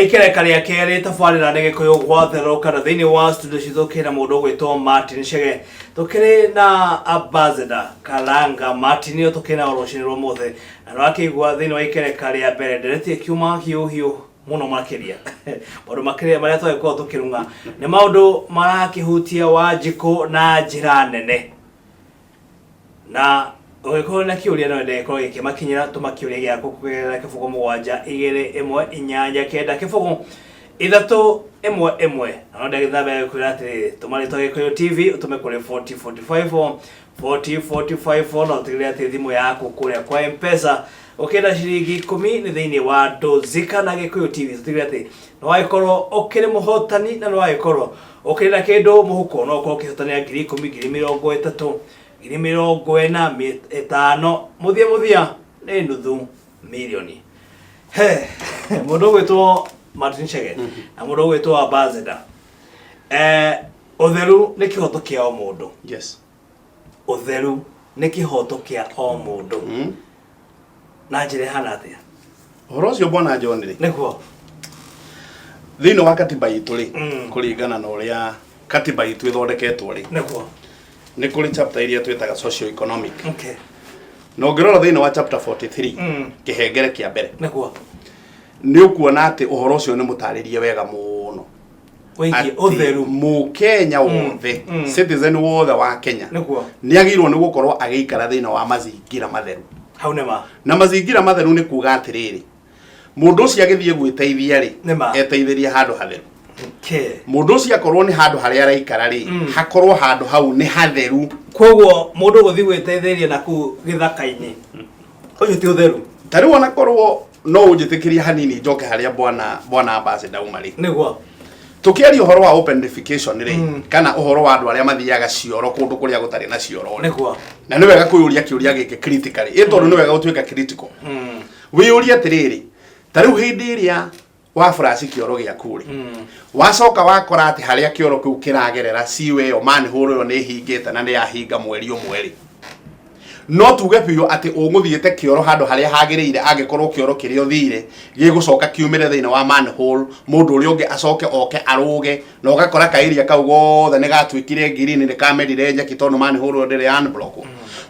Waikere karia kere tafarira ndege koyo gwathero kana thini wa studio cithukira mundu gwitwo Martin Chege tukire na ambassador Kalanga Martin yo tukina oroshini romothe na rakigwa thini waikere karia mbere nderetie kiuma hiu muno makiria maundu makiria maria twekwo tukirunga ni maundu marakihutia Wanjiku na njira nene na Oiko na kiuria no ndeko gikimakinyira tumakiuria giako kugera kifugo 7-2-1-8 kifugo 3-1-1 no ndagithabe kwirate tumari toge TV utume kure 4045 no tigire ati thimu yako kuria kwa M-Pesa ukenda shiringi 10 ni thiini wa Dozika na Gikuyu TV tigire ati no waikoro ukire muhotani na no waikoro ukire kindu muhuko no ko kihotania 10,000 50 muthia ni nuthu milioni mundu gwitwo Martin Chege na mundu gwitwo ambassador utheru ni kihoto kia o mundu. Yes, utheru ni kihoto kia o mundu na njire hana atia horo cio bona John nikuo thini wa katiba itu ri kuringana na uria katiba itu ithondeketwo ri nikuo ni kuri chapter iria twitaga socio economic. Okay. No ngirora thini wa chapter 43 kihengere kia mbere nikuo ni ukuona ati uhoro ucio ni mutaririe wega muno wiki utheru mu Kenya wothe citizen wothe wa Kenya nikuo ni agirwo ni gukorwo agiikara thini wa mazingira matheru. Hau nema Na mazingira matheru ni kuga atiriri mundu ucio agithie gwiteithia ri eteithirie handu hatheru. Okay. Mundu ucio akorwo ni handu haria araikara ri hakorwo handu hau ni hatheru. Koguo mundu guthi gwiteithiria na ku githaka-ini uyu ti utheru. Tari wona korwo no ujitikiria hanini njoke haria bwana ambassador umari niguo tukiaria uhoro wa open defecation ri kana uhoro wa andu aria mathiaga cioro kundu kuria gutari na cioro niguo na ni wega kuyuria kiuria giki critically itondu ni wega gutwika critical wiyuria tiriri tariu hindi iria wa flash kioro giaku ri wacoka wakora ati haria kioro kiu kiragerera siwe yo manhole yo ni hingite na ni yahinga mweri umwe no tuge biyo ati unguthiete kioro handu haria hagiriire angikorwo kioro kirio thire gigucoka kiumire thina wa manhole mundu uri ungi acoke oke aruge na ugakora kairia kau gothe ni gatwikire green ni kamedire nyaki tondu manhole ndire unblock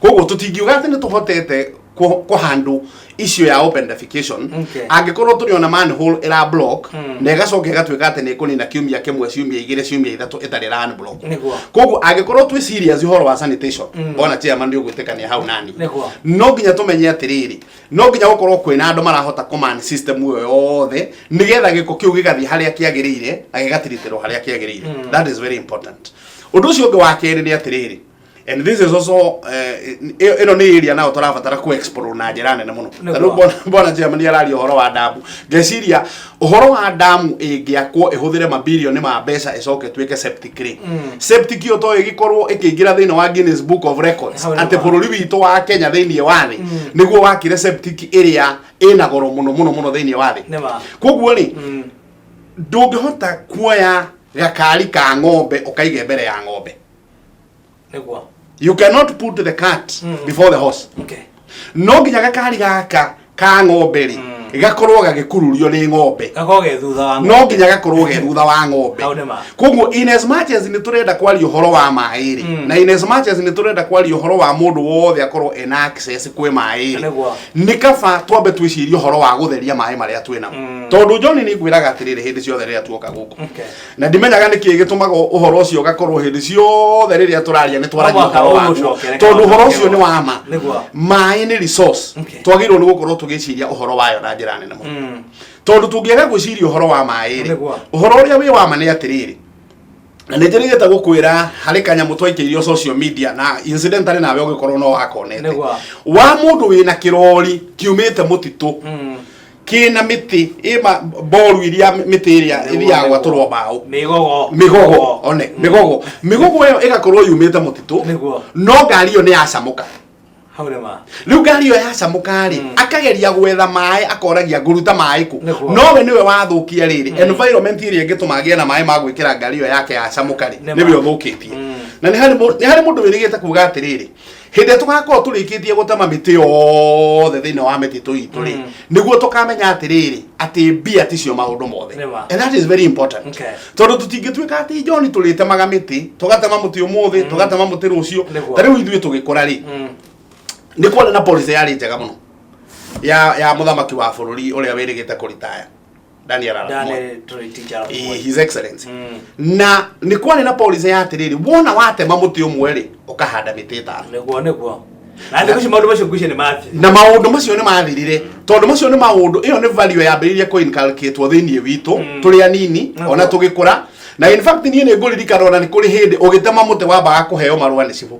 koguo tutingiuga ati ni tuhotete kuhandu issue ya open defecation angikorwo turiona manhole ira block na igacoke gatwika ati ni kunina kiumia kimwe ciumia igire ciumia ithatu itari ran block koguo angikorwo twi serious uhoro wa sanitation bona chairman ndio gwitikania hau nani no nginya tumenye atiriri no nginya gukorwo kwina andu marahota command system yo yothe nigetha giko kiu gigathi haria kiagirire na gigatiritiro haria kiagirire. That is very important. Undu ucio ungi wa keri ni atiriri, and this is also ino ni area na turabatara ku explore na njira nene muno. Tano bona German ni arari uhoro wa damu geciria uhoro wa damu ingiakwo ihuthire mabilioni ma mbeca icoke twike septic ri septic yo to igikorwo ikiingira thina wa Guinness Book of Records ante bururi witu wa Kenya thiini wa thi niguo wakire septic area ina goro muno thiini wa thi. Koguo ri ndungihota kuoya gakari ka ng'ombe ukaige mbere ya ng'ombe niguo. You cannot put the cart before the horse. Okay. No nginya gakari gaka ka ng'ombe ri gakorwo gagikururio ni ng'ombe gakoge thutha wa ng'ombe no nginya gakorwo ge thutha wa ng'ombe. Koguo in as much as ni turenda kwaria uhoro wa mai ri na in as much as ni turenda kwaria uhoro wa mundu wothe akorwo ena access kwi mai ri ni kaba twambe twicirie uhoro wa gutheria mai maria twina tondu John ni ngwiraga atiriri hindi ciothe riria tuoka guku na ndimenyaga niki gitumaga uhoro ucio gakorwo hindi ciothe riria turaria ni twaragia uhoro wa tondu uhoro ucio ni wa ma mai ni resource twagirwo ni gukorwo tugiciria uhoro wayo na njira nene muno tondu tungiega gwiciria uhoro wa mai ri uhoro uria wi wa ma ni atiriri na ni ndirigite gukwira hari kanyamu twaikirio social media na incidentally nawe ugikorwo no wakonete wa mundu wina kirori kiumite mutitu kina miti ima boru iria miti iria ithia gwaturwo bao migogo one migogo yo igakorwo yumite mutitu no ngari yo ni yacamuka riu ngari yo yacamuka ri akageria gwetha mai akoragia nguruta mai ku no we niwe wathukia riri environment iria ingitumagia na mai magwikira ngari yo yake yacamuka ri niwe uthukitie na nĩ harĩ mũndũ wĩrĩgĩte kuga atĩrĩrĩ hĩndĩ tugakorwo tũrĩkĩtie gũtema mĩtĩ yothe thĩinĩ wa mĩtitũ itũ rĩ nĩguo tũkamenya atĩrĩrĩ atĩ mbia ticio maũndũ mothe, and that is very important. Tondũ tũtingĩtuĩka atĩ John tũrĩtemaga mĩtĩ tũgatema mũtĩ ũmũthĩ tũgatema mũtĩ rũciũ, ta rĩu ithuĩ tũgĩkũra rĩ nĩ kwarĩ na policy yarĩ njega mũno ya mũthamaki wa bũrũri ũrĩa wĩrĩgĩte kũritaya Daniel Arap Moi, His Excellency. Na nĩ kwarĩ na policy ya atĩrĩrĩ wona watema mũtĩ ũmwe rĩ ũkahanda mĩtĩ ĩtano. Na maũndũ macio nĩ mathirire tondũ macio nĩ maũndũ ĩyo nĩ value yambĩrĩirie kũ-inculcate-wo thĩinĩ witũ tũrĩ anini ona tũgĩkũra, na in fact niĩ nĩ ngũririkana ona nĩ kũrĩ hĩndĩ ũgĩtema mũtĩ wambaga kũheo marũa nĩ cibũ.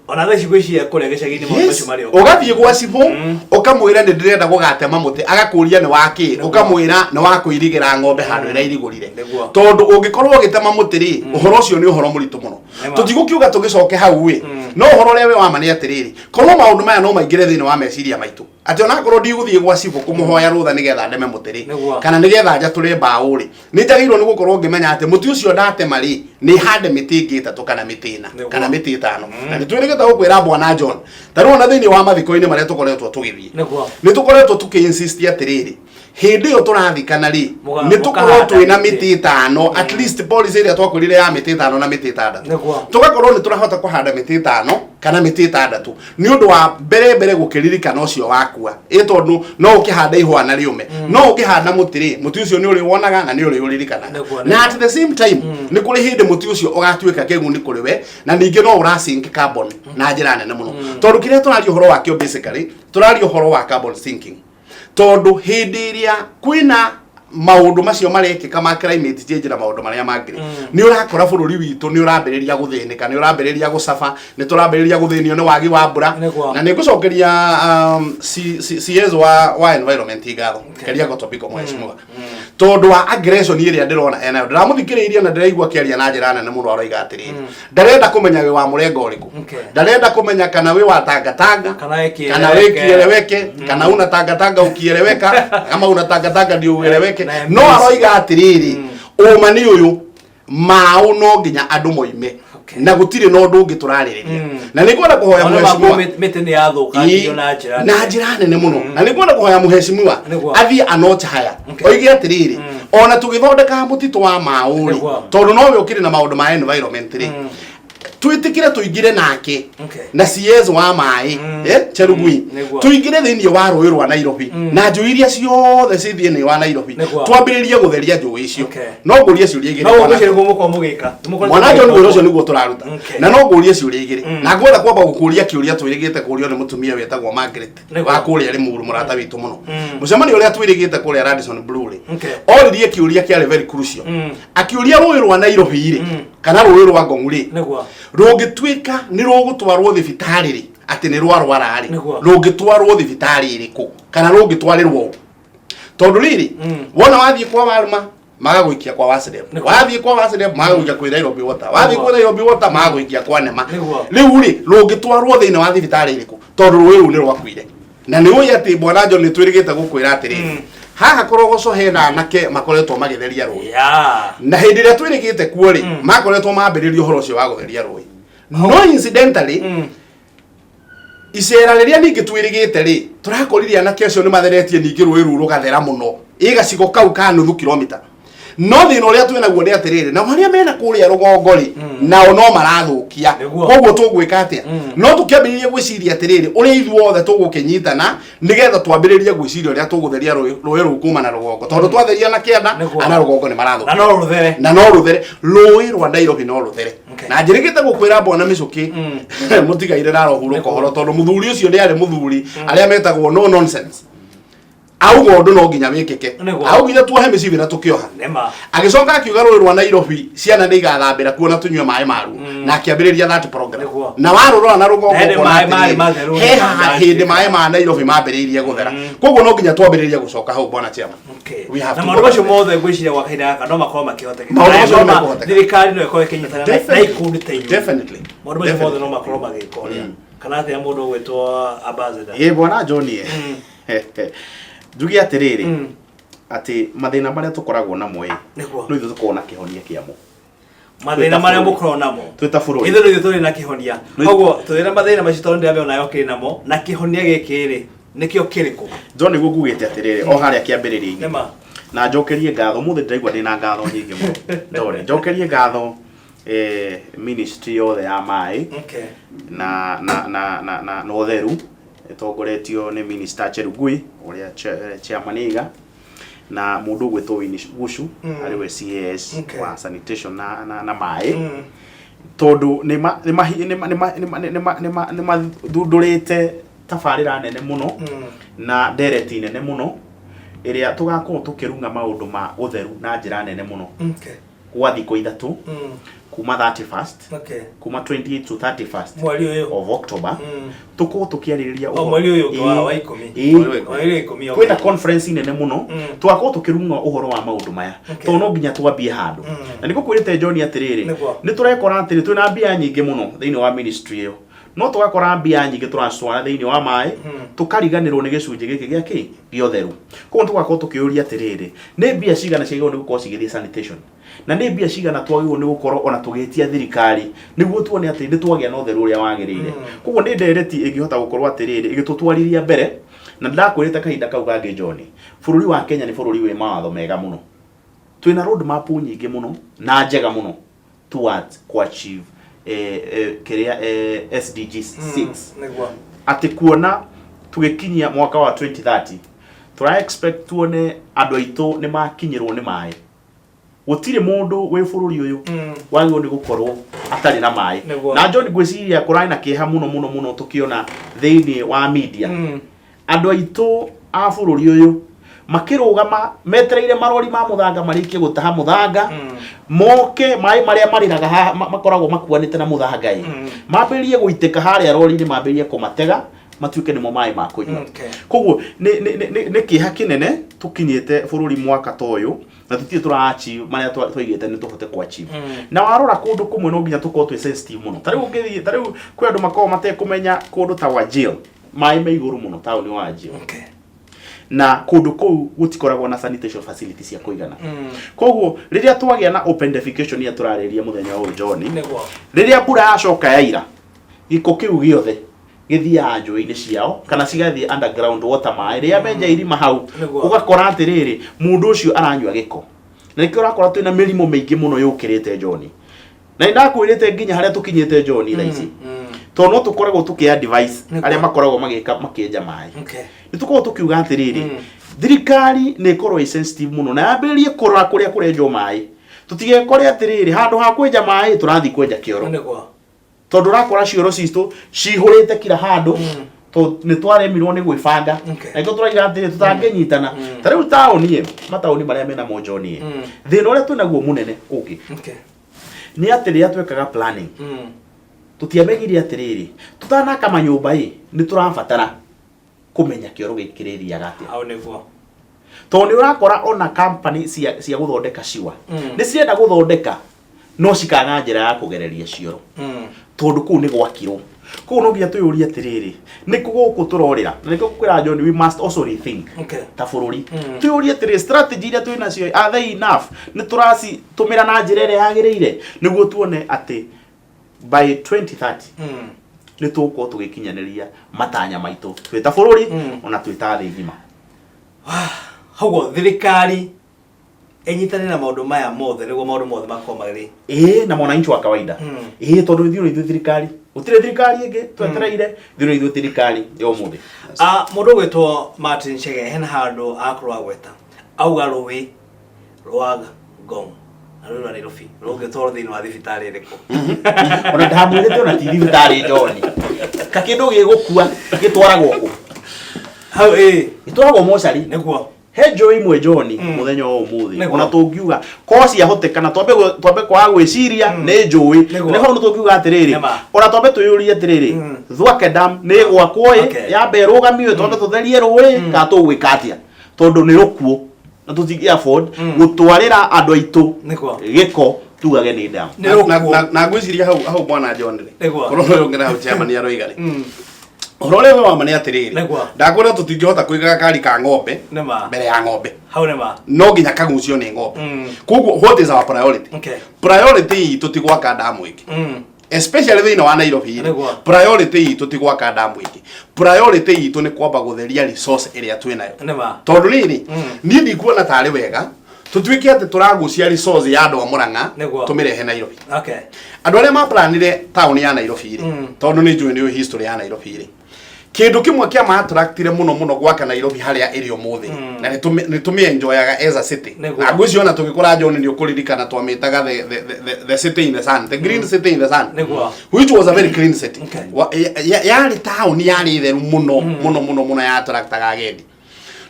Ona theci gwĩcia kũrĩa gĩcagi-inĩ maũndũ macio marĩ ũgathiĩ gwa cibũ ũkamwĩra nĩ ndĩrenda gũgatema mũtĩ agakũria nĩ wakĩ ũkamwĩra nĩ wa kũirigĩra ng'ombe handũ ĩrĩa irigũrire, tondũ ũngĩkorwo ũgĩtema mũtĩ rĩ ũhoro ũcio nĩ ũhoro mũritũ mũno. Tũtigũkiuga tũgĩcoke hau ĩ no ũhoro ũrĩa we wama nĩ atĩrĩrĩ korwo maũndũ maya no maingĩre thĩinĩ wa meciria maitũ atĩ onakorwo ndigũthiĩ gwa cibũ kũmũhoya rũtha nĩgetha ndeme mũtĩ rĩ kana nĩgetha njatũre mbaũ rĩ nĩ njagĩrĩirwo nĩ gũkorwo ngĩmenya atĩ mũtĩ ũcio ndatema rĩ nĩ hande mĩtĩ ĩngĩ ĩtatũ kana mĩtĩ ĩna kana mĩtĩ ĩtano. Na nĩ twĩrĩgĩte gũkwĩra Bwana John ta rĩu ona thĩinĩ wa mathiko-inĩ marĩa tũkoretwo tũgĩthiĩ nĩ tũkoretwo tũkĩ-insist atĩrĩrĩ hĩndĩ ĩyo tũrathikana rĩ nĩ tũkorwo twĩna mĩtĩ ĩtano, at least policy ĩrĩa twakwĩrire ya mĩtĩ ĩtano na mĩtĩ ĩtandatũ tũgakorwo nĩ tũrahota kũhanda mĩtĩ ĩtano kana mĩtĩ ĩtandatũ nĩ ũndũ wa mbere gũkĩririkana ũcio wakua tondũ no ũkĩhanda ihũa na rĩũme no ũkĩhanda mũtĩ rĩ mũtĩ ũcio nĩ ũrĩwonaga na nĩ ũrĩũririkanaga, na at the same time nĩ kũrĩ hĩndĩ mũtĩ ũcio ũgatuĩka kĩguni kũrĩ we na ningĩ no ũrasink carbon na njĩra nene mũno, tondũ kĩrĩa tũraria ũhoro wakĩo basically tũraria ũhoro wa carbon sinking, tondũ hĩndĩ ĩrĩa kwĩna maũndũ macio marekĩka ma climate change na maũndũ marĩa mangĩ nĩ ũrakora bũrũri witũ nĩ ũrambĩrĩria gũthĩnĩka nĩ ũrambĩrĩria gũcaba nĩ tũrambĩrĩria gũthĩnio nĩ wagi wa mbura, na nĩ ngũcokeria CS wa environment ngatho Keriako Tobiko mheshimiwa tondũ wa aggression ĩrĩa ndĩrona enayo ndĩramũthikĩrĩirie na ndĩraigua akĩaria na njĩra nene mũno aroiga atĩrĩrĩ ndarenda kũmenya wĩ wa mũrengo ũrĩkũ ndarenda kũmenya kana wĩ wa tangatanga kana wĩ kieleweke kana una tangatanga ukieleweka kama una tangatanga ndio ueleweke no aroiga atĩrĩrĩ ũma nĩ ũyũ maũ no nginya andũ moime na gũtirĩ na ũndũ ũngĩ tũrarĩrĩria na nĩ kwenda kũhoya mheshimiwa mĩtĩ nĩ yathũkangio na njĩra nene mũno na nĩ kwenda kũhoya mheshimiwa athiĩ anote haya oige atĩrĩrĩ ona tũgĩthondeka mũtitũ wa maũ rĩ tondũ no we ũkĩrĩ na maũndũ ma environment rĩ twĩtĩkĩre tũingĩre nake na CS wa maĩ Cherugui tũingĩre thĩinĩ wa rũĩ rwa Nairobi na njũĩ iria ciothe ci thĩinĩ wa Nairobi twambĩrĩrie gũtheria njũĩ icio no ngũrie ciũria igĩrĩ Bwana John wĩra ũcio nĩguo tũraruta na no ngũrie ciũria igĩrĩ na ngwenda kwamba gũkũria kĩũria twĩrĩgĩte kũũrio nĩ mũtumia wĩtagwo Margaret wa kũrĩa Limuru mũrata witũ mũno mũcemanio ũrĩa twĩrĩgĩte kũrĩa Radisson Blu rĩ oririe kĩũria kĩarĩ very crucial akĩũria rũĩ rwa Nairobi rĩ kana rũĩ rwa Ngong'u rĩ rũngĩtuĩka nĩ rũgũtwarwo thibitarĩ rĩ atĩ nĩ rwarwara rĩ rũngĩtwarwo thibitarĩ ĩrĩkũ kana rũngĩtwarĩrwo tondũ rĩrĩ wona wathiĩ kwa Walma magagũikia kwa Waslep wathiĩ kwa Waslep magagũikia kwa Nairobi Water wathiĩ kwa Nairobi Water magagũikia kwa Nema rĩu rĩ rũngĩtwarwo thĩinĩ wa thibitarĩ ĩrĩkũ tondũ rũĩ rũu nĩ rwakuire na nĩ ũĩ atĩ Bwana John nĩ twĩrĩgĩte gũkwĩra atĩrĩrĩ haha korogoco hena anake makoretwo magĩtheria rũĩ na hĩndĩ ĩrĩa twĩrĩgĩte kuo rĩ makoretwo mambĩrĩria ũhoro ũcio wa gũtheria rũĩ no incidentally icera rĩrĩa ningĩ twĩrĩgĩte rĩ tũrakorire anake acio nĩ matheretie ningĩ rũĩ rũu rũgathera mũno ĩgacigo kau ka nuthu kilomita no thĩna ũrĩa twĩnaguo nĩ atĩrĩrĩ na marĩa mena kũrĩa rũgongo rĩ nao no marathũkia koguo tũgwĩka atĩa no tũkĩambĩrĩria gwĩciria atĩrĩrĩ ũrĩa ithuothe tũgũkĩnyitana nĩgetha twambĩrĩrie gwĩciria ũrĩa tũgũtheria rũĩ rũu kuma na rũgongo tondũ twatheria na kĩanda ana rũgongo nĩ marathũkia na no rũthere rũĩ rwa Nairobi no rũthere na njĩrĩgĩte gũkwĩra Bwana Mĩcũki mũtigaire narohurũka ũhoro tondũ mũthuri ũcio nĩ arĩ mũthuri arĩa metagwo no nonsense auga ũndũ no nginya wĩkĩke augire tuohe mĩcibi na tũkĩoha agĩcoka akiuga rũĩ rwa Nairobi ciana nĩ igathambĩra kuo na tũnyue maĩ maru na akĩambĩrĩria that program na warũrora na rũgongo he haha hĩndĩ maĩ ma Nairobi mambĩrĩirie gũthera koguo no nginya twambĩrĩrie gũcoka hau Bwana Chairman na maũndũ macio mothe ngwĩciria gwa kahinda gaka no makorwo makĩhotekeka thirikari no ĩkorwo ĩkĩnyitana na ikundi ta inyuĩ definitely maũndũ macio mothe no makorwo magĩka ũrĩa kana atĩa mũndũ ũgwĩtwo Ambassador Bwana John njuge atĩrĩrĩ atĩ mathĩna marĩa tũkoragwo namo no ithuĩ tũkoragwo na kĩhonia kĩamo mathina maria mukorwo namo twita bururi ithe ndio turi na kihonia koguo twira mathina macio tondu ndiabe onayo kiri namo na kihonia giki ri nikio kiriku John niguo ngugite atiriri o haria kiambiriria nema na njokerie ngatho muthe ndiraigua ndina ngatho nyingi muno John njokerie ngatho ministry yothe ya mai okay na utheru itongoretio ni minister Cherugui uria chairman iga na mundu gwetwo Winnie Gushu ariwe CAS wa sanitation na mai tondu ni thundurite tabarira nene muno na ndereti nene muno iria tugakorwo tukirunga maundu ma utheru na njira nene muno kwa thikũ ithatu kuma 31st kuma 28 to 31st mweri uyu of October tuko tukiaririria mweri uyu wa 10 kwina conference nene muno tugakorwo tukirunga uhoro wa maundu maya to no nginya twambie handu na niko kwirite John atiriri ni turekora atiri twina mbia nyingi muno thiini wa ministry iyo no tugakora mbia nyingi turacwara thiini wa mai tukariganirwo ni gicunji giki giaki giotheru koguo tugakorwo tukiuria atiriri ni mbia cigana ciagirwo ni gukorwo cigithie sanitation na ni mbia cigana twagirwo ni gukorwo ona tugetia thirikari niguo tuone ati ni twagia na utheru uria wagirire koguo ni ndereti ingihota gukorwo atiriri igitutwariria mbere na ndakwirite kahinda kau gangi John bururi wa Kenya ni bururi wi mawatho mega muno twina road map nyingi muno na njega muno towards ku achieve kiria SDG 6 ati kuona tugikinyia mwaka wa 2030 tura expect tuone andu aitu ni makinyirwo ni mai gutire mundu wi bururi uyu wagirwo ni gukorwo atari na mai na John gwiciria kurai na kiha muno tukiona thiini wa media andu aitu a bururi uyu makirugama metereire marori ma muthanga marikie gutaha muthanga moke mai maria mariraga makoragwo makuanite na muthanga mambirie guiteka haria rori-ini mambirie kumatega matuike nimo mai ma kunywa koguo ni kiha kinene tukinyite bururi mwaka toyo na tutie turaachieve maria twaigite ni tuhote ku achieve na warora kundu kumwe no nginya tukorwo twi sensitive muno tariu ngithi tariu kwi andu makorwo matekumenya kundu ta Wajir mai me iguru muno tauni wa Wajir na kundu kou gutikoragwo na sanitation facilities ya kuigana koguo riria twagia na open defecation ya turariria muthenya uyu John riria mbura yacoka yaira giko kiu giothe githia njui-ini ciao kana cigathie underground water mai riria menja irima hau ugakora atiriri mundu ucio aranywa giko na nikio urakora twina mirimo mingi muno yukirite John na ndakwirite nginya haria tukinyite John thaici to no tukoragwo tukia device aria makoragwo makienja mai ni tukorwo tukiuga atiriri thirikari ni korwo sensitive muno na yambirie kurora kuria kurenjwo mai tutige kore atiriri handu ha kwenja mai turathi kwenja kioro tondu rakora cioro citu cihurite kila handu to ni twaremirwo ni gwibanga na iko turaiga atiriri tutangenyitana tariu taoni mataoni maria mena mo John thina uria tunaguo munene ungi ni atiri atwekaga planning tutiamenyire atiriri tutanaka manyumba ni turabatara kumenya kioro gikiriria gati au niguo to ni urakora ona company cia guthondeka ciwa ni cirenda guthondeka no cikaga njira ya kugereria cioro tondu ku ni gwakirwo ku no ngia tuyuria atiriri ni kuguku turorira na niko kwira John we must also rethink ta bururi tuyuria atiriri strategy ria twina cio are they enough ni turasi tumira na njira ria yagiriire niguo tuone ati by 2030 ni tuko tugikinyaniria matanya maitu twita bururi ona twita thi ngima hago thirikari enyitane na maundu maya mothe niguo maundu mothe makomagiri na mwananchi wa kawaida tondu thio ithu thirikari utire thirikari ingi twetereire thio ithu thirikari yo muthi mundu gwetwo Martin Chege hena handu akorwa gweta auga ruwi rwaga Ngong arura Nairobi roge toro thini wa thibitari riko ona ndamwirite ona ti thibitari John kakindu gigukua gitwaragwo ku hau gitwaragwo mochari niguo he njui imwe John muthenya o muthi ona tungiuga kosi ahotekana twambe kwa gwiciria ni njui ni ho tungiuga atiriri ona twambe tuyurie atiriri Thwake Dam ni gwakwo yambe rugamio twambe tutherie rui ka tugwikatia tondu ni rukuo na tutingi afford gutwarira andu aitu giko tugage ni dam na ngwiciria hau bwana John ri korwo yo ngena chairman ya roigari Orole we wa mane atiriri ndakwira tutingihota kuiga kari ka ng'ombe mbere ya ng'ombe no nginya kagucio ni ng'ombe koguo what is our priority priority itu ti gwaka damu ingi especially thina wa Nairobi priority itu ti gwaka damu ingi priority itu ni kwamba gutheria resource iria twinayo tondu riri ni ndikuona tari wega tutwike ati turagucia resource ya andu a Murang'a tumirehe Nairobi andu aria ma planire town ya Nairobi tondu ni njui ni history ya Nairobi kindu kimwe kia ma attractire muno gwaka Nairobi haria iri umuthi na ni tumi enjoyaga as a city na ngwiciona tugikora John ni ukuririkana twamitaga the city in the sun, the green city in the sun, which was a very clean city yari town yari theru muno ya attractaga agendi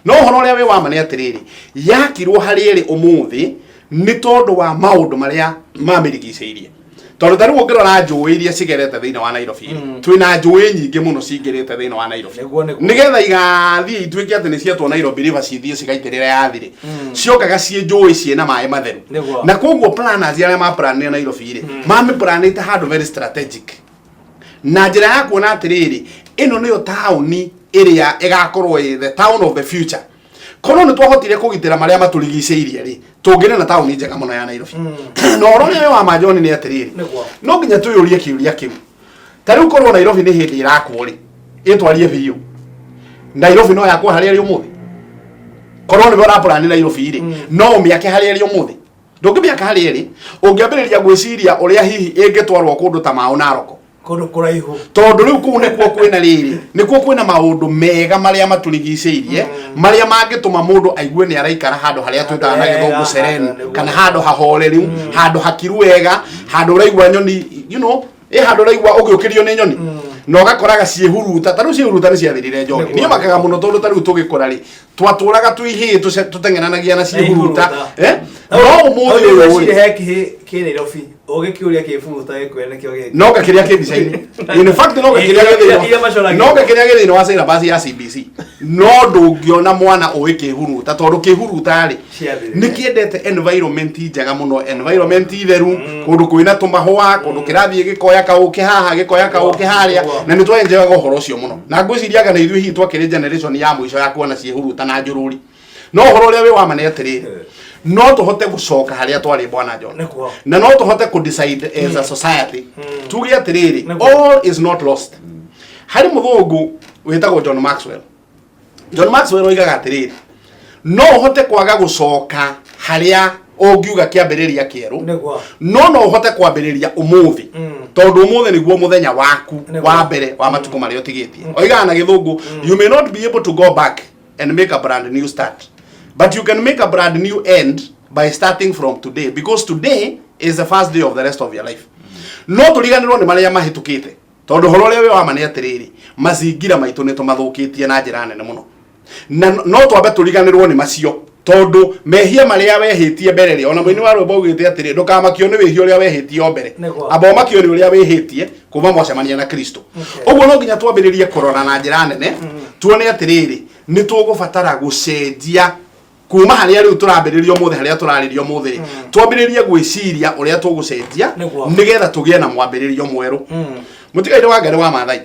no horo ria we wa mane atiriri yakirwo hari iri umuthi ni tondu wa maundu maria mamirigiceirie tondu tari ngirora njui iria cigerete thiina wa Nairobi twina njui nyingi muno cingerete thiina wa Nairobi nigetha igathie itwike ati ni cietwo Nairobi river cithie cigaitirira yathire ciokaga cie njui ciena mai matheru na koguo planners aria ma planire Nairobi ri mami planite handu very strategic na njira ya kuona atiriri ino niyo town iria igakorwo the town of the future kono ni twahotire kugitira maria maturigiceirie ri tungire na town njega muno ya Nairobi no orone we wa majoni ni atiriri no nginya tuyurie kiuria kiu tari ukorwo Nairobi ni hindi irakwo ri itwarie biu Nairobi no yakwa haria ri umuthi kono ni bora plan Nairobi ri no miake haria ri umuthi ndungimiaka haria ri ungiambiriria gwiciria uria hihi ingitwarwo kundu ta Mau Naroko kono kuraihu tondu riu kuu nikuo kwina riri nikuo kwina maundu mega maria maturigiceirie maria mangituma mundu aigue ni araikara handu haria twitaga na githungu sereni kana handu hahoreri handu hakiru wega handu uraigua nyoni handu uraigua ugiukirio ni nyoni no gakoraga ciehuruta taru ciehuruta ni ciathirire njogi nie makaga muno tondu taru tugikora ri twaturaga twihi tutengenanagia na ciehuruta no umuthi uyu ki Nairobi ogikiuria kifuruta gikwene kio giki no gakiria kibicaini in fact no gakiria githini wa syllabus ya CBC no ndungiona mwana uikihuruta tondu kihuruta ri ni kiendete environment njega muno environment itheru kundu kwina tumahua kundu kirathie gikoya kauke haha gikoya kauke haria na ni twenjeaga uhoro ucio muno na ngwiciriaga na ithui hi twakiri generation ya mwisho ya kuona ciehuruta na njururi no uhoro uria we wa mane atiriri no tuhote gucoka haria twari bwana John na no tuhote ku decide as a society tugi atiriri all is not lost hari muthungu witagwo John Maxwell oigaga atiriri no uhote kwaga gucoka haria ungiuga kiambiriria kieru no uhote kwambiriria umuthi tondu umuthi niguo muthenya waku wa mbere wa matuko maria utigitie oigaga na githungu you may not be able to go back and make a brand new start, but you can make a brand new end by starting from today, because today is the first day of the rest of your life. No turiganirwo ni maria mahitukite tondu horo ria we wa mane atiriri mazingira maitu ni tumathukitie na njira nene muno na no twambe turiganirwo ni macio tondu mehia maria wehitie mbere ri ona mwini wa rwimbo ugite atiri ndukamakio ni wihio ria wehitie o mbere abo makio ni uria wehitie kuma mwacemania na Kristo uguo no nginya twambiririe kurora na njira nene tuone atiriri ni tugubatara gucenjia kuma haria riu turambiririo muthe haria turaririo muthe twambiririe gwiciria uria tugucenjia nigetha tugie na mwambiririo mweru mutigaire wa ngare wa mathai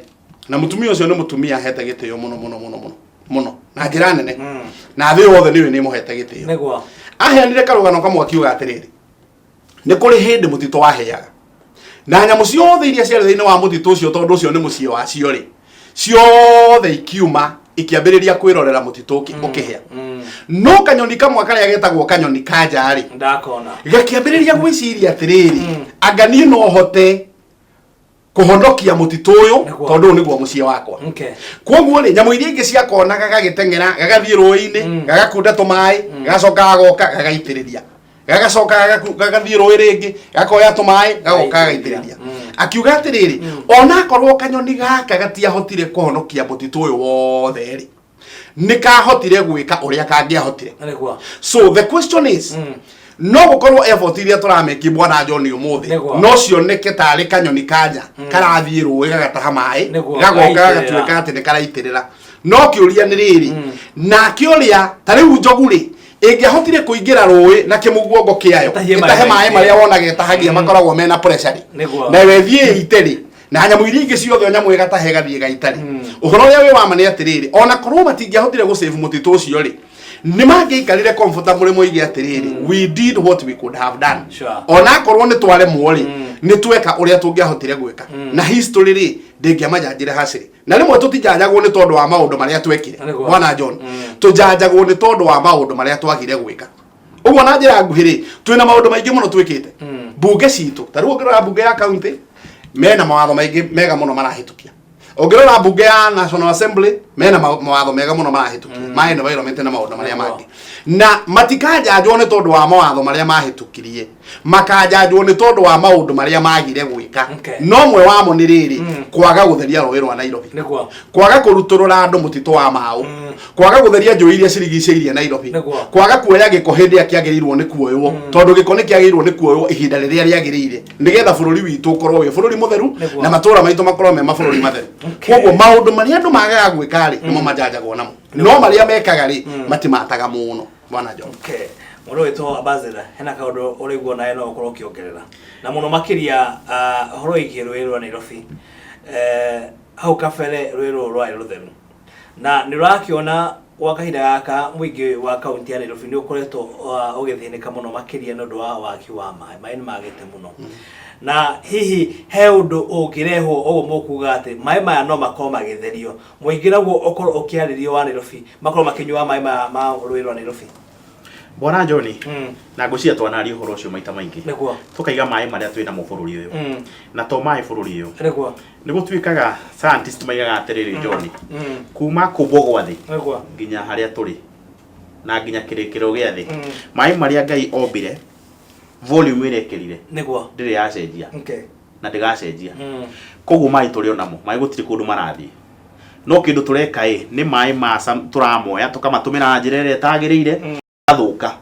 na mutumia ucio ni mutumia hete gitio muno na njira nene na thi wothe niwe ni muhete gitio aheanire karugano kamwe akiuga atiriri ni kuri hindi mutito waheaga na nyamu ciothe iria ciari thiini wa mutito ucio tondu ucio ni mucio wa cio ri ciothe ikiuma ikiambiriria kwirorera mutito ukihia no kanyoni kamwe karia getagwo kanyoni kanja ri ndakona gakiambiriria gwiciria atiriri anga ni no hote kuhonokia mutito uyu tondu niguo mucie wakwa koguo ri nyamu iria ingi ciakona gagitengera gagathie roi-ini gagakunda tumai gacoka gagoka gagaitiriria gagacoka gagathie roi ringi gakoya tumai gagoka gagaitiriria akiuga atiriri ona korwo kanyoni gaka gatiahotire kuhonokia mutito uyu wothe ri nikahotire gwika uria kangiahotire so the question is no gukorwo effort iria turameki bwana John umuthi no cioneke tari kanyoni kanja karathie rui gagataha mai gagoka gatuika ati ni karaitirira no kiuria ni riri na kiuria tari njogu ri ingihotire kuingira rui na kimuguongo kiayo itahe mai maria wona getahagia makoragwo mena pressure na wethie iteri na nyamu iria ingi ciothe nyamu igatahe gathie gaitari uhoro uria wi wama ni atiriri ona korwo matingihotire gu save mutito ucio ri ni mangeikarire comfortable moige atiriri we did what we could have done ona korwo ni tware mwori ni tweka uria tungihotire gwika na history ri ndingiamajanjire haciri na rimwe tutijajagwo ni tondu wa maundu maria twekire bwana John tujajagwo ni tondu wa maundu maria twagire gwika uguo na njira nguhiri twina maundu maingi muno twikite bunge citu taru ngirora bunge ya county mena mawatho maingi mega muno marahitukia ongirora bunge ya National Assembly mena mawatho mega muno marahitukia ma environment na maundu maria mangi na matikajajwo ni tondu wa mawatho maria mahitukirie makajajwo ni tondu wa maundu maria magire gwika no mwe wamo ni riri kwaga gutheria roi rwa Nairobi kwaga kuruturura andu mutito wa mau kwaga gutheria njui iria cirigicĩirie Nairobi kwaga kuoya giko hindi akiagirirwo ni kuoywo tondu giko ni kiagirirwo ni kuoywo ihinda riria riagirire nigetha bururi witu ukorwo wi bururi mutheru na matura maitu makorwo me mabururi matheru koguo maundu maria andu magaga gwika ri nimo majajagwo namo no maria mekaga ri matimataga muno bwana John Moro ito Ambassador hena kaundu urigwo nae no ukorwo kiongerera na muno makiria horo igirwirwo Nairobi hau kabere rwiro rwa rutheru na nirakiona gwa kahinda gaka muingi wa kaunti ya Nairobi ni ukoretwo ugithinika muno makiria no ndo wa waki wa mai ni magite muno na hihi he undu ungirehwo ogo mukuga ati mai maya no makoma magitherio muingiragwo okorwo ukiaririo wa Nairobi makorwo makinywa mai ma rwiro Nairobi Bwana John na ngucia twanari uhoro ucio maita maingi tukaiga mai maria twina mu bururi uyu na to mai bururi uyu nigo twikaga scientist maigaga atiriri John kuma kubogwa thi nginya haria turi na nginya kirikiro gia thi mai maria Ngai ombire volume irekerire ndiri yacenjia na ndigacenjia koguo mai turi onamo mai gutiri kundu marathi no kindu tureka ni mai ma turamoya tukamatumira njira iria tagiriire athuka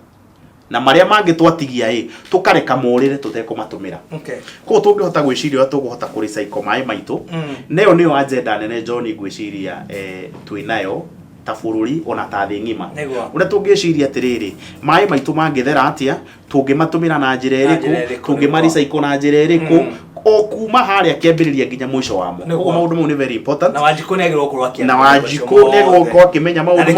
na maria mangi twatigia tukareka morire tutekumatumira ko tungihota gwiciria tuguhota kuri cycle mai maitu neyo niyo agenda nene John gwiciria twinayo ta bururi ona ta thi ngima uria tungiciria atiriri mai maitu mangithera atia tungimatumira na njira iriku tungimari cycle na njira iriku o kuma haria kiambiriria nginya mwisho wamo koguo maundu mau ni very important na Wanjiku negirwo gukorwo akia na Wanjiku negirwo gukorwo akimenya maundu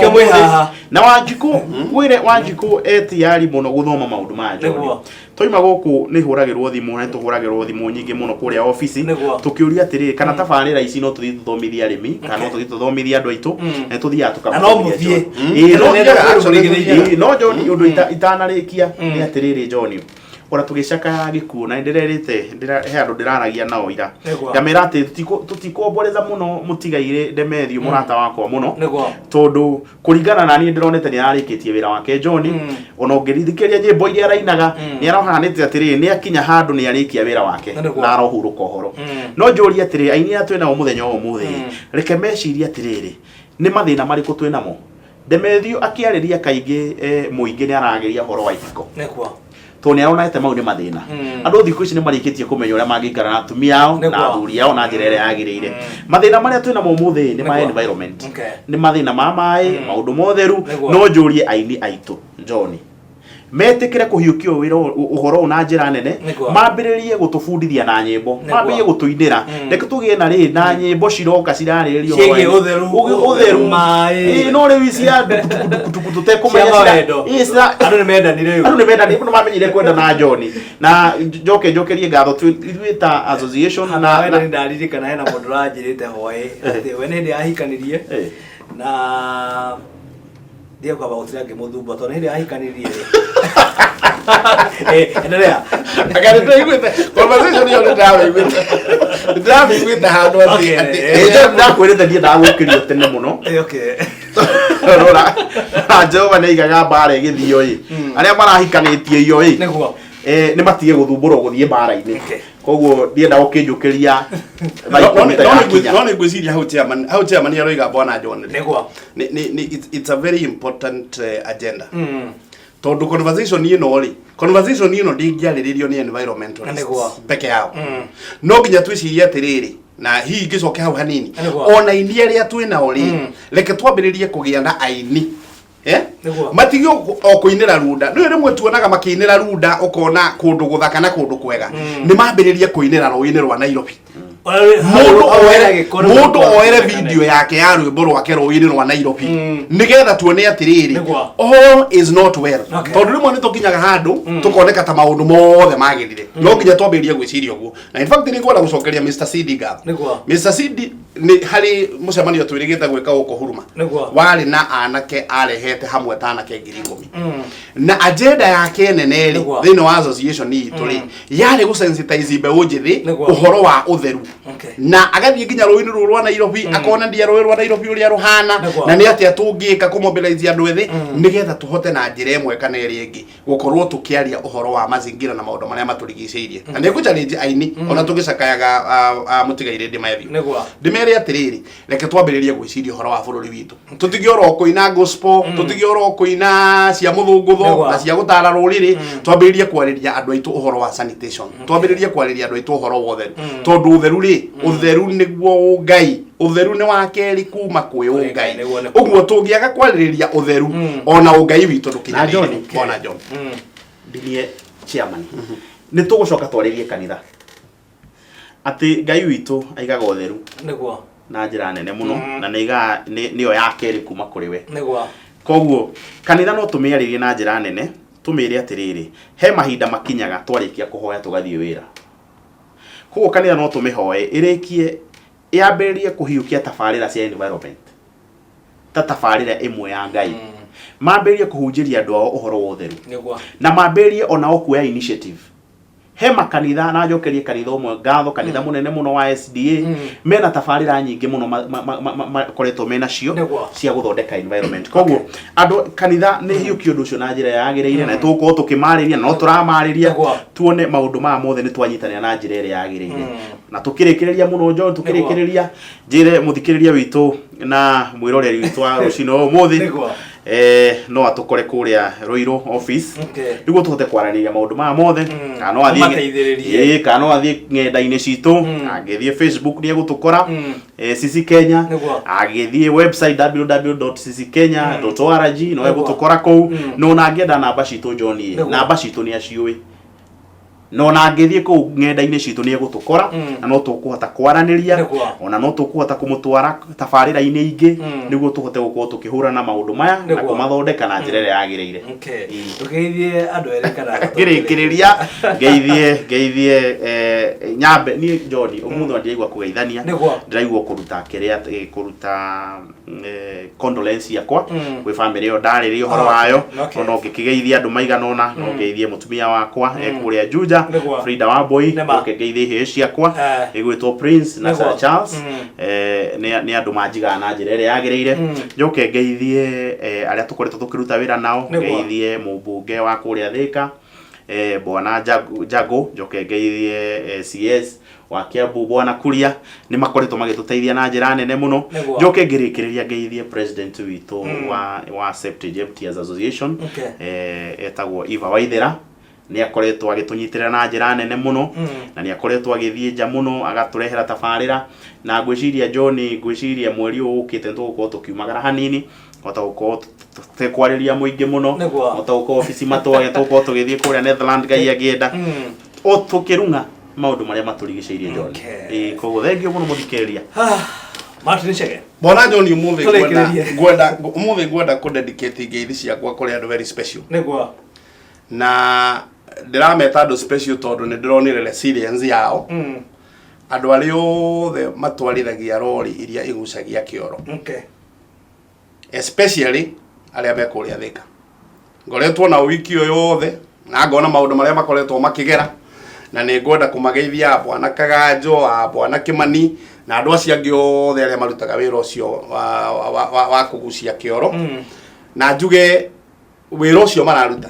na Wanjiku wire Wanjiku etiari muno guthoma maundu ma John toima guku ni huragirwo thimu na tuhuragirwo thimu nyingi muno kuria office tukiuria atiri kana tabarira ici no tuthi tuthomithia arimi kana no tuthi tuthomithia andu aitu na tuthia tukamuthia no John undu itanarikia ni atiriri John ora tugicaka gikuo na ndirerite he andu ndiraragia nao ira ngamira ati tutikomboreza muno mutigaire Ndemethio murata wakwa muno tondu kuringana na ni ndironete ni arikitie wira wake John ona ngirithikeria nyimbo iria rainaga ni arohanite atiri ni akinya handu ni arikia wira wake na arohuruka horo no njuri atiri aini atwena umuthenya o muthi reke meciria atiriri ni mathina mariku twinamo Ndemethio akiariria kaingi muingi ni arageria horo wa itiko to ni arona ete mau ni mathina andu thikũ ici ni marikitie kumenya uria mangikara na atumia ao na athuri ao na njira iria yagiriire mathina maria twina mo muthi ni ma environment ni mathina ma mai maundu motheru no njurie aini aitu John metikire kuhiukio wira uhoro na njira nene mambiririe gutubundithia na nyimbo mambiririe gutuindira reke tugie na ri na nyimbo ciroka ciraririo ciege utheru mai no ri wisia tutekumenya cia andu ni mendanire no mamenyire kwenda na John na njokerie ngatho twita association na ndaririkana hena mundu ranjirite hoi ati we ni ahikanirie na ndio kwa bautira ngimuthumba to ni ahikanirie endelea agari tuiguite conversation yo ndawe igwite handu ati ndakwirite ndie ndagukirio tene muno rora Jehova ni igaga bara igithio aria marahikanitie iyo ni matige guthumbũrwo guthie bara-ini koguo ndienda gukinjukiria no ngwiciria hau chairman yaroiga bwana John it's a very important agenda tondu conversation ino ndingiariririo ni environmentalists peke yao no nginya twiciria atiriri na hii ngicoke hau hanini ona inia ria twina ori reke twambiririe kugia na aini matigio o kuinira runda no rimwe tuonaga makiinira runda ukona kundu guthaka na kundu kwega ni mambiririe kuinira rwini rwa Nairobi mundu oere video yake ya rwimbo rwake rũĩ-inĩ rwa Nairobi nigetha tuone atiriri all is not well tondu rimwe ni tukinyaga handu tukoneka ta maundu mothe magirire no nginya twambĩrĩrie gwĩciria ũguo na in fact ni ngwenda gũcokeria Mr. CD Gab Mr. CD ni hari mucemanio twĩrĩgĩte gwĩka gũkũ Huruma warĩ na anake arehete hamwe ta anake 10,000 na agenda yake nene rĩ thĩinĩ wa association itũ rĩ yarĩ gũsensitize mbeũ njĩthĩ ũhoro wa ũtheru na agathiĩ nginya rũĩ-inĩ rũrũ rwa Nairobi akonania rũĩ rwa Nairobi ũrĩa rũhana na nĩ atĩa tũngĩka kũmobilize andũ ethĩ nigetha tũhote na njĩra ĩmwe kana ĩrĩa ĩngĩ gũkorwo tũkĩaria ũhoro wa mazingira na maũndũ marĩa matũrigicĩirie na nĩ ngũchallenge aini ona tũgĩcakayaga mũtigaire ndĩmere atĩrĩrĩ reke twambĩrĩrie gwĩciria ũhoro wa bũrũri witũ tũtige oro kũina gospel tũtige oro kũina cia mũthũngũtho na cia gũtara rũrĩrĩ twambĩrĩrie kwarĩria andũ aitũ ũhoro wa sanitation twambĩrĩrie kwarĩria andũ aitũ ũhoro wa ũtheru tondũ ũtheru rĩ ũtheru nĩguo Ngai ũtheru nĩ wa kerĩ kuma kwĩ Ngai ũguo tũngĩaga kwarĩrĩria ũtheru ona Ngai witũ ndũkinyanĩire ona John ndinie chairman nĩ tũgũcoka twarĩrie kanitha atĩ Ngai witũ aigaga ũtheru nĩguo na njĩra nene mũno na nĩyo ya kerĩ kuma kũrĩ we nĩguo koguo kanitha no tũmĩarĩrie na njĩra nene tũmĩre atĩrĩrĩ he mahinda makinyaga twarĩkia kũhoya tũgathiĩ wĩra koguo kanitha no tũmĩhoe ĩrĩkie yambĩrĩrie kũhiũkia tabarĩra cia environment ta tabarĩra ĩmwe ya Ngai mambĩrĩrie kũhunjĩria andũ ao ũhoro wa ũtheru na mambĩrĩrie onao kuoya initiative he makanitha na njokerie kanitha ũmwe ngatho kanitha mũnene mũno wa SDA mena tabarĩra nyingĩ mũno koretwo mena cio cia gũthondeka environment koguo andũ kanitha nĩ hiũkio ũndũ ũcio na njĩra yagĩrĩire na tũgũkorwo tũkĩmarĩria no tũramarĩria tuone maũndũ maya mothe nĩ twanyitanĩra na njĩra ĩrĩa yagĩrĩire na tũkĩrĩkĩrĩria mũno John tũkĩrĩkĩrĩria njĩre mũthikĩrĩria witũ na mwĩroreri witũ wa rũciinĩ ũmũthĩ no atũkore kũrĩa Ruiru office nĩguo tũhote kwaranĩria maũndũ maya mothe kana no athiĩ kana no athiĩ ng'enda-inĩ citũ agĩthiĩ Facebook nĩ egũtũkora CC Kenya agĩthiĩ website www.cckenya.org no egũtũkora kũu no na angĩenda namba citũ John namba citũ nĩ aciũĩ no na angĩthiĩ kũu ng'enda-inĩ citũ nĩ egũtũkora na no tũkũhota kwaranĩria ona no tũkũhota kũmũtwara tabarĩra-inĩ ingĩ nĩguo tũhote gũkorwo tũkĩhũra na maũndũ maya na kũmathondeka na njĩra ĩrĩa yagĩrĩire tũgeithie andũ erĩ kana ngĩrĩkĩrĩria ngeithie nyambe niĩ John ũmũthĩ ndĩraigua kũgeithania ndĩraigua kũruta condolence yakwa gwĩ family ĩyo ndarĩrĩria ũhoro wayo no ngĩkĩgeithia andũ maigana ũna no ngeithie mũtumia wakwa kũrĩa Juja Frida Wambui ngeithie hĩĩ ciakwa ĩgwĩtwo Prince na Sir Charles nĩ andũ manjigaga na njĩra ĩrĩa yagĩrĩire njoke ngeithie arĩa tũkoretwo tũkĩruta wĩra nao ngeithie mũmbunge wa kũrĩa Thika Bwana Jago njoke ngeithie CS wa Kiambu Bwana Kuria nĩ makoretwo magĩtũteithia na njĩra nene mũno njoke ngĩrĩkĩrĩria ngeithie president witũ wa Septage Emptiers Association etagwo Eva Waithera nĩ akoretwo agĩtũnyitĩrĩra na njĩra nene mũno na nĩ akoretwo agĩthiĩ nja mũno agatũrehera tabarĩra na ngwĩciria John ngwĩciria mweri ũyũ ũkĩte tũgũkorwo tũkiumagara hanini hota gũkorwo tũkwarĩria mũingĩ mũno hota gũkorwo ofici matũage tũgũkorwo tũgĩthiĩ kũrĩa Netherland Ngai agĩenda o tũkĩrung'a maũndũ marĩa matũrigicĩirie John koguo thengio mũno mũthikĩrĩria Martin Chege bona John ũmũthĩ ngwenda kũdedicate ngeithi ciakwa kũrĩ andũ very special nĩguo na ndirameta andũ special tondũ nĩ ndĩronire resilience yao andũ arĩa othe matwarithagia rori iria igucagia kĩoro especially arĩa me kũrĩa Thika ngoretwo na wiki ũyũ yothe na ngona maũndũ marĩa makoretwo makĩgera na nĩ ngwenda kũmageithia Bwana Kaganjo Bwana Kimani na andũ acio angĩ othe arĩa marutaga wĩra ũcio wa kũgucia kĩoro na njuge wĩra ũcio mararuta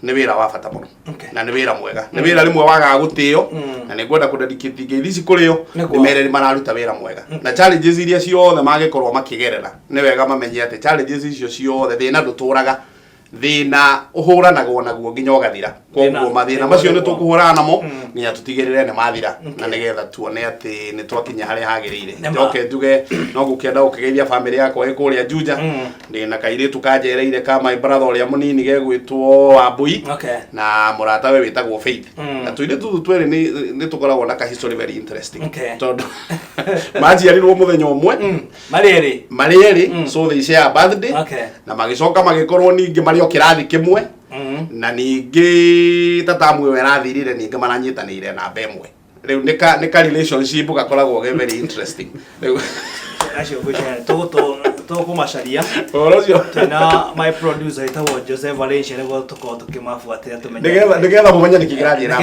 nĩ wĩra wa bata mũno na nĩ wĩra mwega nĩ wĩra rĩmwe wagaga gũtĩo na nĩ ngwenda kũdedicate ngeithi ici kũrĩo nĩ mereri mararuta wĩra mwega na challenges iria ciothe mangĩkorwo makĩgerera nĩ wega mamenye atĩ challenges icio ciothe thĩna ndũtũraga thina uhuranagwo naguo nginya ugathira koguo mathina macio ni tukuhurana namo nginya tutigirire ni mathira na nigetha tuone ati ni twakinya haria hagirire njoke njuge no gukienda ukigeithia family yakwa ikuria Juja ndina kairitu kanjereire ka my brother uria munini gegwitwo Wambui na murata we witagwo Faith na tuire tuthu twere ni tukoragwo na ka history very interesting tondu majiarirwo muthenya umwe mari eri so they share birthday na magicoka magikorwo ningi mari o kirathi kimwe na ningi tatamwe we rathirire ningi maranyitanire na bemwe riu nika relationship gakoragwo ge very interesting acio kuchana to kumacaria orocio na my producer itawo Joseph Valencia nego tukimafuatia tumenye nigetha mumenye nikigirathie na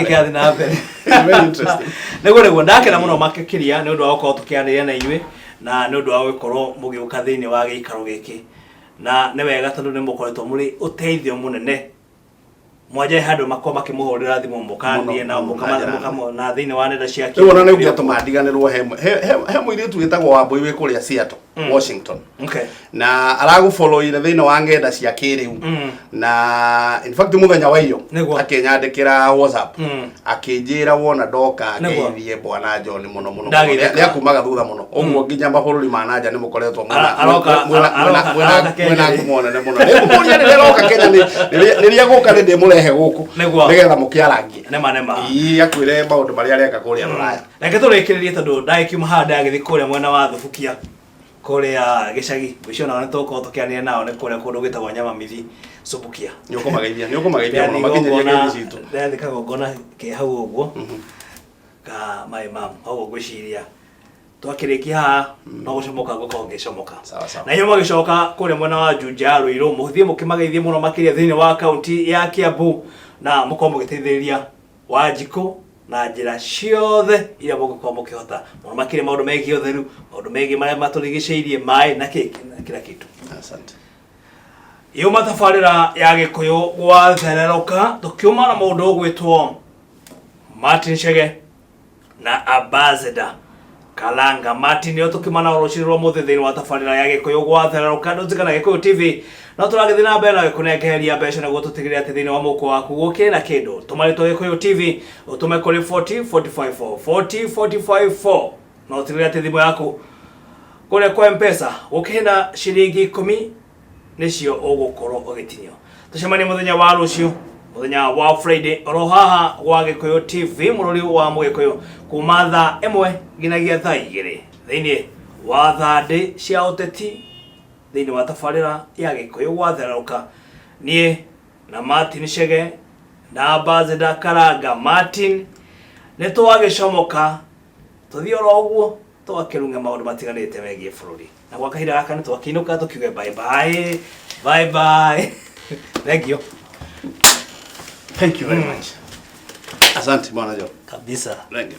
mbere very interesting nego ndakena muno makikiria ni undu wa gukorwo tukianiria na inywe na ni undu wa gukorwo mugiuka thiini wa giikaro giki na ne wega tondu ni mukoretwo muri uteithio munene mwaje handu makwa makimuhurira thimu mukandie na mukamo na thiini wa nenda cia kiu ona niugia tumandiganirwo he muiritu witagwo Wambui wi kuria Seattle Washington na aragufollow ire thiini wa ngenda cia kiriu na in fact muthenya wa iyo akinyandikira WhatsApp akinjira wona doka akeithie bwana John muno ni akumaga thutha muno oguo nginya mabũrũri ma nanja ni mukoretwo mwena ngumone ne muno ni kumuria ni roka Kenya ni ria guka ni ndimurehe guku nigetha mukiarangie nema akwire maundu maria areka kuria Ruraya reke turikiririe tondu ndagikiuma handa agithi kuria mwena wa Thubukia kuria gicagi uciona ni tuko tukiania nao ni kuria kundu gitagwo Nyamamithi Subukia nikumageithia muno makinyeria ngeni citu ndathikaga ngona ke hau uguo ka my mom hau gwiciria twakirikia haha no gucomoka gukorwo ngicomoka na hiyo magicoka kuria mwena wa Juja Ruiru muthie mukimageithie muno makiria thiini wa county ya Kiambu na mukorwo mugiteithĩrĩria Wanjikũ na njĩra ciothe iria mũngĩkorwo mũkĩhota muno makiria maundu megiĩ ũtheru maundu megiĩ maria matũrigicĩirie maĩ na kila kitu asante iyo matabarĩra ya Gĩkũyũ gwathererũka tukiuma na mũndũ ũgwĩtwo Martin Chege na Ambassador Kalanga Martin yo tukimana urushirwo muthe thiini wa tabarira ya Gĩkũyũ gwathererũka ndutigana Gĩkũyũ TV no turagithii na mbere na kunegeria mbeca na gututigirira ati thiini wa muko waku gukire na kindu tumaritwo Gĩkũyũ TV utume kuri 4045 no tigirira ati thimu yaku kure kwa M-Pesa ukihina shilingi 10 nicio ugukorwo ugitinio tucemanie muthenya wa rucio muthenya wa Friday oro haha gwa Gĩkũyũ TV mururi wa Mũgĩkũyũ kuma thaa 1 nginagia thaa 2 thiini wa thande cia uteti thiini wa tabarira ya Gĩkũyũ gwathererũka nie na Martin Chege na Ambassador Kalanga Martin ni twagicomoka tuthii oro uguo twakirunga maundu matiganite megie bururi na gwa kahinda gaka ni twakinuka tukiuge bye bye thank you very much asante bwana Jo kabisa thank you